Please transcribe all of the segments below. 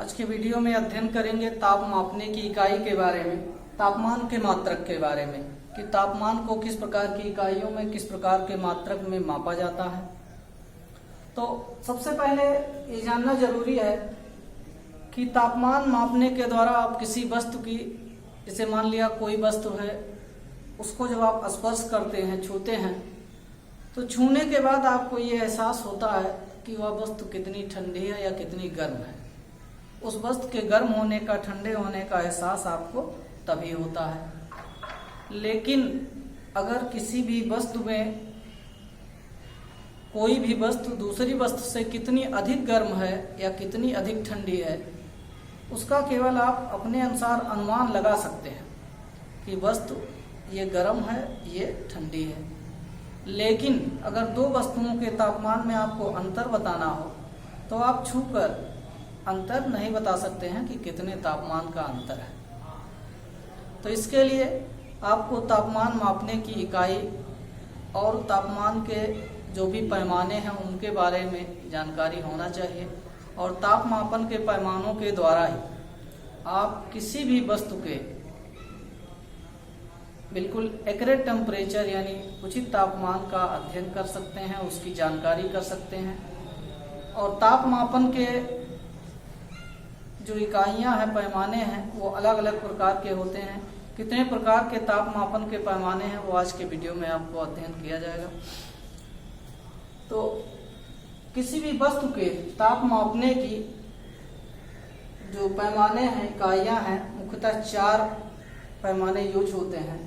आज के वीडियो में अध्ययन करेंगे ताप मापने की इकाई के बारे में, तापमान के मात्रक के बारे में कि तापमान को किस प्रकार की इकाइयों में, किस प्रकार के मात्रक में मापा जाता है। तो सबसे पहले ये जानना जरूरी है कि तापमान मापने के द्वारा आप किसी वस्तु की, जैसे मान लिया कोई वस्तु है, उसको जब आप स्पर्श करते हैं, छूते हैं, तो छूने के बाद आपको ये एहसास होता है कि वह वस्तु कितनी ठंडी है या कितनी गर्म है। उस वस्तु के गर्म होने का, ठंडे होने का एहसास आपको तभी होता है। लेकिन अगर किसी भी वस्तु में कोई भी वस्तु दूसरी वस्तु से कितनी अधिक गर्म है या कितनी अधिक ठंडी है, उसका केवल आप अपने अनुसार अनुमान लगा सकते हैं कि वस्तु ये गर्म है, ये ठंडी है। लेकिन अगर दो वस्तुओं के तापमान में आपको अंतर बताना हो तो आप छूकर अंतर नहीं बता सकते हैं कि कितने तापमान का अंतर है। तो इसके लिए आपको तापमान मापने की इकाई और तापमान के जो भी पैमाने हैं उनके बारे में जानकारी होना चाहिए। और ताप मापन के पैमानों के द्वारा ही आप किसी भी वस्तु के बिल्कुल एक्यूरेट टेम्परेचर यानी उचित तापमान का अध्ययन कर सकते हैं, उसकी जानकारी कर सकते हैं। और ताप मापन के जो इकाइयां हैं, पैमाने हैं, वो अलग अलग प्रकार के होते हैं। कितने प्रकार के ताप मापन के पैमाने हैं वो आज के वीडियो में आपको अध्ययन किया जाएगा। तो किसी भी वस्तु के ताप मापने की जो पैमाने हैं, इकाइयां हैं, मुख्यतः 4 पैमाने यूज होते हैं।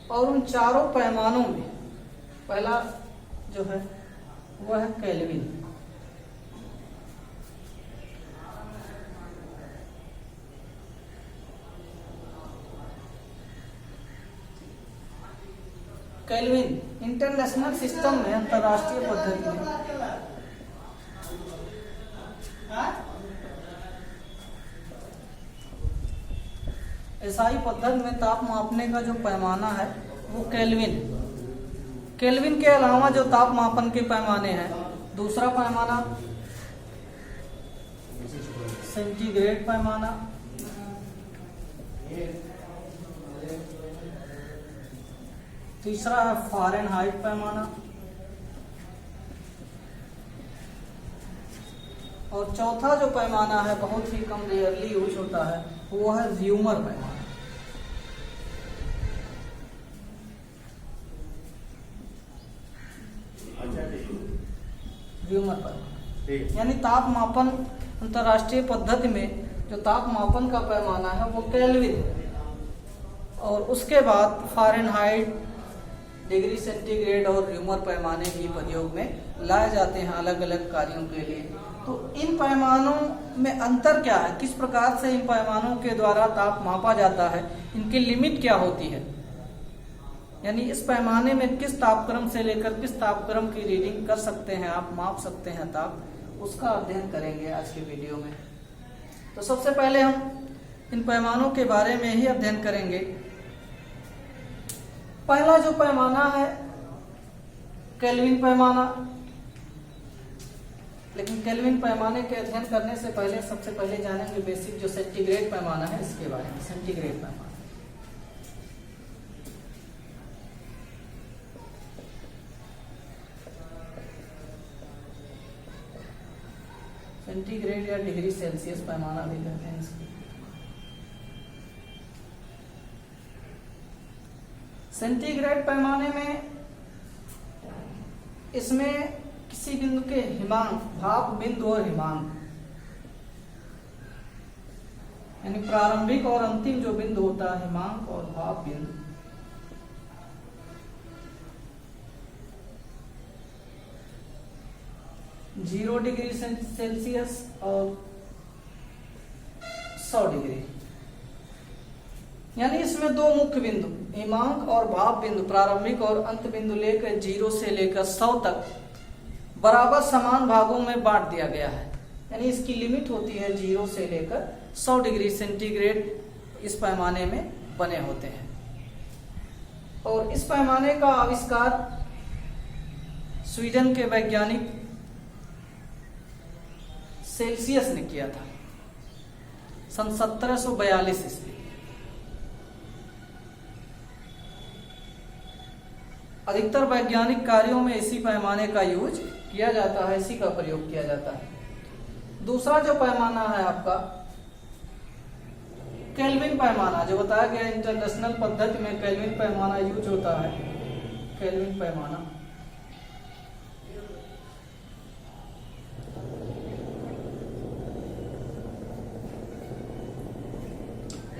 और उन चारों पैमानों में पहला जो है वह है केल्विन। केल्विन इंटरनेशनल सिस्टम में, अंतरराष्ट्रीय पद्धति में एसआई पद्धति में ताप मापने का जो पैमाना है वो केल्विन। केल्विन के अलावा जो ताप मापन के पैमाने हैं, दूसरा पैमाना सेंटीग्रेड पैमाना, तीसरा है फ़ारेनहाइट पैमाना, और चौथा जो पैमाना है बहुत ही कम रेयरली यूज होता है वो है व्यूमर पैमाना। व्यूमर पैमाना यानी ताप मापन अंतरराष्ट्रीय पद्धति में जो ताप मापन का पैमाना है वो केल्विन, और उसके बाद फ़ारेनहाइट, डिग्री सेंटीग्रेड और व्यूमर पैमाने भी प्रयोग में लाए जाते हैं अलग अलग कार्यों के लिए। तो इन पैमानों में अंतर क्या है, किस प्रकार से इन पैमानों के द्वारा ताप मापा जाता है, इनकी लिमिट क्या होती है, यानी इस पैमाने में किस तापक्रम से लेकर किस तापक्रम की रीडिंग कर सकते हैं आप, माप सकते हैं ताप, उसका अध्ययन करेंगे आज के वीडियो में। तो सबसे पहले हम इन पैमानों के बारे में ही अध्ययन करेंगे। पहला जो पैमाना है केल्विन पैमाना। लेकिन केल्विन पैमाने के अध्ययन करने से पहले सबसे पहले जानेंगे बेसिक जो सेंटीग्रेड पैमाना है इसके बारे में। सेंटीग्रेड पैमाना, सेंटीग्रेड या डिग्री सेल्सियस पैमाना भी कहते हैं इसको। सेंटीग्रेड पैमाने में इसमें किसी बिंदु के हिमांक, भाप बिंदु और हिमांक यानी प्रारंभिक और अंतिम जो बिंदु होता है, हिमांक और भाप बिंदु, 0 डिग्री सेल्सियस और 100 डिग्री, यानी इसमें 2 मुख्य बिंदु, हिमांक और भाप बिंदु, प्रारंभिक और अंत बिंदु लेकर 0 से लेकर 100 तक बराबर समान भागों में बांट दिया गया है। यानी इसकी लिमिट होती है 0 से लेकर 100 डिग्री सेंटीग्रेड इस पैमाने में बने होते हैं। और इस पैमाने का आविष्कार स्वीडन के वैज्ञानिक सेल्सियस ने किया था। सन 1742 ईस्वी। अधिकतर वैज्ञानिक कार्यों में इसी पैमाने का यूज किया जाता है, इसी का प्रयोग किया जाता है। दूसरा जो पैमाना है आपका केल्विन पैमाना, जो बताया गया इंटरनेशनल पद्धति में केल्विन पैमाना यूज होता है। केल्विन पैमाना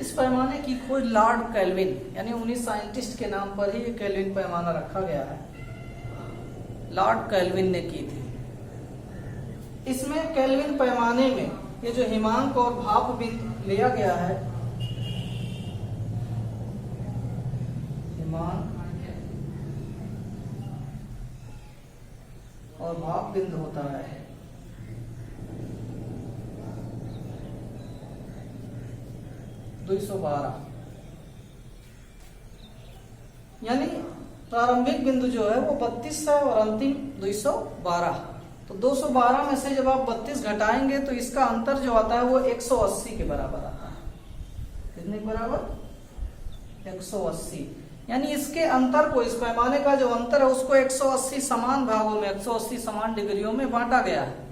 इस पैमाने की खोज लॉर्ड केल्विन यानी 19 साइंटिस्ट के नाम पर ही ये केल्विन पैमाना रखा गया है, लॉर्ड केल्विन ने की थी। इसमें केल्विन पैमाने में ये जो हिमांक और भाप बिंदु लिया गया है, हिमांक और भाप बिंदु होता है, दो 212 यानी प्रारंभिक बिंदु जो है वो 32 है और अंतिम 212। तो 212 में से जब आप 32 घटाएंगे तो इसका अंतर जो आता है वो 180 के बराबर आता है। कितने के बराबर? 180। यानी इसके अंतर को, इस पैमाने का जो अंतर है उसको 180 समान भागों में, 180 समान डिग्रियों में बांटा गया है।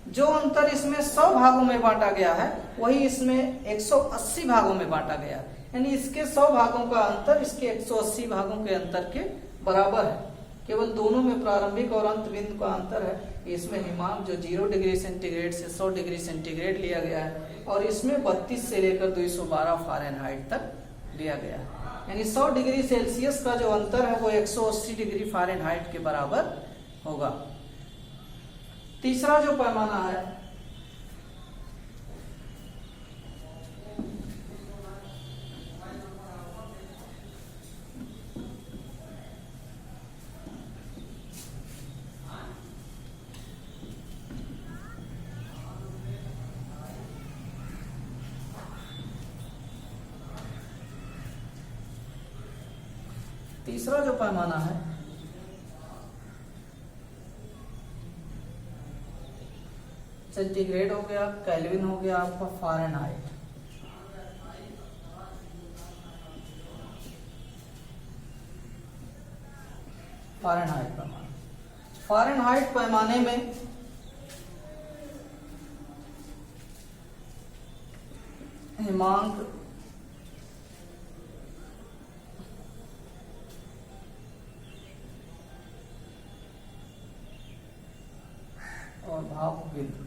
जो अंतर इसमें 100 भागों में बांटा गया है वही इसमें 180 भागों में बांटा गया है। यानी इसके 100 भागों का अंतर इसके 180 भागों के अंतर के बराबर है। केवल दोनों में प्रारंभिक और अंत बिंदु का अंतर है। इसमें हिमांक जो 0 डिग्री सेंटीग्रेड से 100 डिग्री सेंटीग्रेड लिया गया है और इसमें 32 से लेकर 212 फ़ारेनहाइट तक लिया गया है। यानी 100 डिग्री सेल्सियस का जो अंतर है वो 180 डिग्री फ़ारेनहाइट के बराबर होगा। तीसरा जो पैमाना है सेंटीग्रेड हो गया, केल्विन हो गया आपका, फ़ारेनहाइट। फ़ारेनहाइट पैमाना, फ़ारेनहाइट पैमाने में हिमांक और भाप बिंदु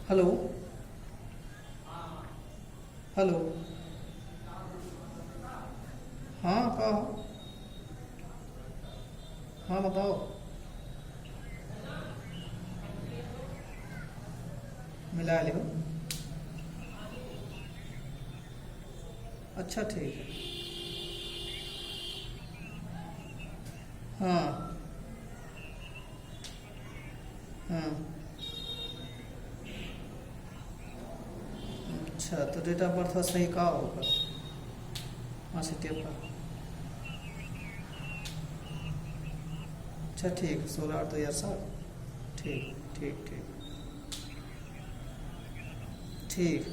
हेलो हेलो, हाँ कहो, हाँ बताओ। मिला लियो, अच्छा ठीक है। हाँ हाँ, अच्छा तो डेट ऑफ बर्थ सही का होगा? हाँ सिटी का, अच्छा ठीक, 16/8/2007। ठीक ठीक ठीक ठीक।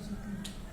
जी।